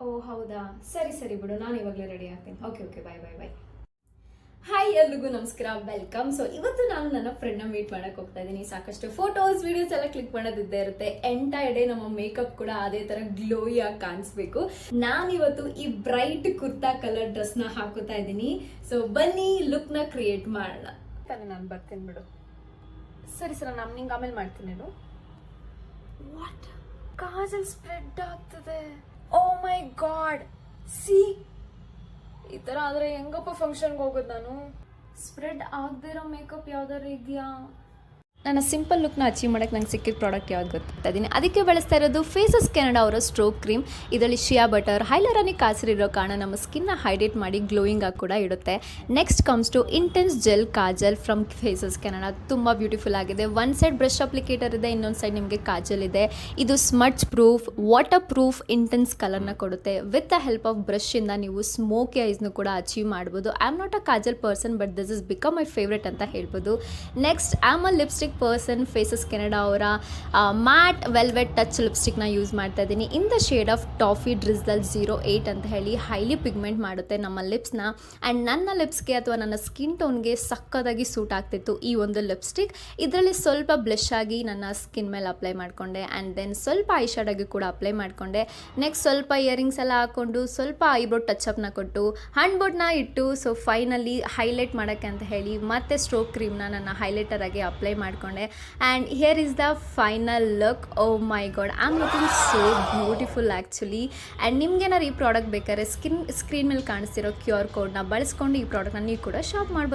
ಓ ಹೌದಾ, ಸರಿ ಸರಿ ಬಿಡು, ನಾನು ಇವಾಗಲೇ ರೆಡಿ ಆಗ್ತೀನಿ. ಓಕೆ ಓಕೆ, ಬಾಯ್ ಬಾಯ್ ಬಾಯ್. ಹಾಯ್, ಎಲ್ರಿಗೂ ನಮಸ್ಕಾರ, ವೆಲ್ಕಮ್. ಸೊ ಇವತ್ತು ನಾನು ನನ್ನ ಫ್ರೆಂಡ್ನ ಮೀಟ್ ಮಾಡಕ್ಕೆ ಹೋಗ್ತಾ ಇದ್ದೀನಿ. ಸಾಕಷ್ಟು ಫೋಟೋಸ್ ವಿಡಿಯೋಸ್ ಎಲ್ಲ ಕ್ಲಿಕ್ ಮಾಡೋದಿದ್ದೇ ಇರುತ್ತೆ. ಎಂಟೈರ್ ಡೇ ನಮ್ಮ ಮೇಕಪ್ ಕೂಡ ಅದೇ ಥರ ಗ್ಲೋಯಿ ಆಗಿ ಕಾಣಿಸ್ಬೇಕು. ನಾನಿವತ್ತು ಈ ಬ್ರೈಟ್ ಕುರ್ತಾ ಕಲರ್ ಡ್ರೆಸ್ನ ಹಾಕೋತಾ ಇದ್ದೀನಿ. ಸೊ ಬನ್ನಿ ಲುಕ್ನ ಕ್ರಿಯೇಟ್ ಮಾಡೋಣ. ತಾನೆ ನಾನು ಬರ್ತೀನಿ ಬಿಡು. ಸರಿ ಸರ್, ನಾನು ನಿಂಗೆ ಆಮೇಲೆ ಮಾಡ್ತೀನಿ. ವಾಟ್, ಕಾಜಲ್ ಸ್ಪ್ರೆಡ್ ಆಗ್ತದೆ. ಓ ಮೈ ಗಾಡ್, ಸಿ ಈ ತರ ಆದ್ರೆ ಹೆಂಗಪ್ಪ ಫಂಕ್ಷನ್ಗೆ ಹೋಗೋದು ನಾನು? ಸ್ಪ್ರೆಡ್ ಆಗದೆ ಇರೋ ಮೇಕಪ್ ಯಾವ್ದಾರು ಇದೆಯಾ? ನನ್ನ ಸಿಂಪಲ್ ಲುಕ್ನ ಅಚೀವ್ ಮಾಡೋಕ್ಕೆ ನಂಗೆ ಸಿಕ್ಕಿದ ಪ್ರಾಡಕ್ಟ್ ಯಾವ್ದು ಗೊತ್ತಾ ಇದ್ದೀನಿ. ಅದಕ್ಕೆ ಬಳಸ್ತಾ ಇರೋದು ಫೇಸಸ್ ಕೆನಡಾ ಅವರ ಸ್ಟ್ರೋಕ್ ಕ್ರೀಮ್. ಇದರಲ್ಲಿ ಶಿಯಾ ಬಟರ್ ಹೈಲರಾನಿಕ್ ಆಸಿಡ್ ಇರೋ ಕಾರಣ ನಮ್ಮ ಸ್ಕಿನ್ನ ಹೈಡ್ರೇಟ್ ಮಾಡಿ ಗ್ಲೋಯಿಂಗ್ ಆಗಿ ಕೂಡ ಇಡುತ್ತೆ. Next comes to intense gel kajal from faces Canada. ತುಂಬ ಬ್ಯೂಟಿಫುಲ್ ಆಗಿದೆ. ಒಂದು ಸೈಡ್ ಬ್ರಷ್ ಅಪ್ಲಿಕೇಟರ್ ಇದೆ, ಇನ್ನೊಂದು ಸೈಡ್ ನಿಮಗೆ ಕಾಜಲ್ ಇದೆ. ಇದು smudge proof, waterproof, intense ಕಲರ್ನ ಕೊಡುತ್ತೆ. ವಿತ್ ದ ಹೆಲ್ಪ್ ಆಫ್ ಬ್ರಷಿಂದ ನೀವು ಸ್ಮೋಕಿ ಐಸ್ನು ಕೂಡ ಅಚೀವ್ ಮಾಡ್ಬೋದು. I am not a kajal person, but this is become my favourite ಅಂತ ಹೇಳ್ಬೋದು. Next I am a lipstick person. Faces Canada ಅವರ ಮ್ಯಾಟ್ ವೆಲ್ವೆಟ್ ಟಚ್ ಲಿಪ್ಸ್ಟಿಕ್ನ ಯೂಸ್ ಮಾಡ್ತಾ ಇದ್ದೀನಿ. In the shade of toffee ಡ್ರಿಸ್ದಲ್ 08 ಅಂತ ಹೇಳಿ ಹೈಲಿ ಪಿಗ್ಮೆಂಟ್ ಮಾಡುತ್ತೆ ನಮ್ಮ ಲಿಪ್ಸ್ನ. ಆ್ಯಂಡ್ ನನ್ನ ಲಿಪ್ಸ್ಗೆ ಅಥವಾ ನನ್ನ ಸ್ಕಿನ್ ಟೋನ್ಗೆ ಸಕ್ಕದಾಗಿ ಸೂಟ್ ಆಗ್ತಿತ್ತು ಈ ಒಂದು ಲಿಪ್ಸ್ಟಿಕ್. ಇದರಲ್ಲಿ ಸ್ವಲ್ಪ ಬ್ಲಷ್ ಆಗಿ ನನ್ನ ಸ್ಕಿನ್ ಮೇಲೆ ಅಪ್ಲೈ ಮಾಡಿಕೊಂಡೆ. ಆ್ಯಂಡ್ ದೆನ್ ಸ್ವಲ್ಪ ಐ ಶಾಡೋಗಿ ಕೂಡ ಅಪ್ಲೈ ಮಾಡಿಕೊಂಡೆ. ನೆಕ್ಸ್ಟ್ ಸ್ವಲ್ಪ ಇಯರಿಂಗ್ಸ್ ಎಲ್ಲ ಹಾಕ್ಕೊಂಡು ಸ್ವಲ್ಪ ಐಬ್ರೋ ಟಚಪ್ನ ಕೊಟ್ಟು ಹ್ಯಾಂಡ್ ಬೋರ್ಡ್ನ ಇಟ್ಟು ಸೊ ಫೈನಲಿ ಹೈಲೈಟ್ ಮಾಡೋಕ್ಕೆ ಅಂತ ಹೇಳಿ ಮತ್ತೆ ಸ್ಟ್ರೋಕ್ ಕ್ರೀಮ್ನ ನನ್ನ ಹೈಲೈಟರ್ ಆಗಿ ಅಪ್ಲೈ ಮಾಡಿಕೊಂಡೆ. And here is the final look. Oh my god, I am looking so beautiful actually. And ನಿಮ್ಗೇನಾರು ಈ ಪ್ರಾಡಕ್ಟ್ ಬೇಕಾದ್ರೆ ಸ್ಕ್ರೀನ್ ಮೇಲೆ ಕಾಣಿಸ್ತಿರೋ QR ಕೋಡ್ನ ಬಳಸ್ಕೊಂಡು ಈ ಪ್ರಾಡಕ್ಟ್ನ ನೀವು ಕೂಡ ಶಾಪ್ ಮಾಡ್ಬೋದು.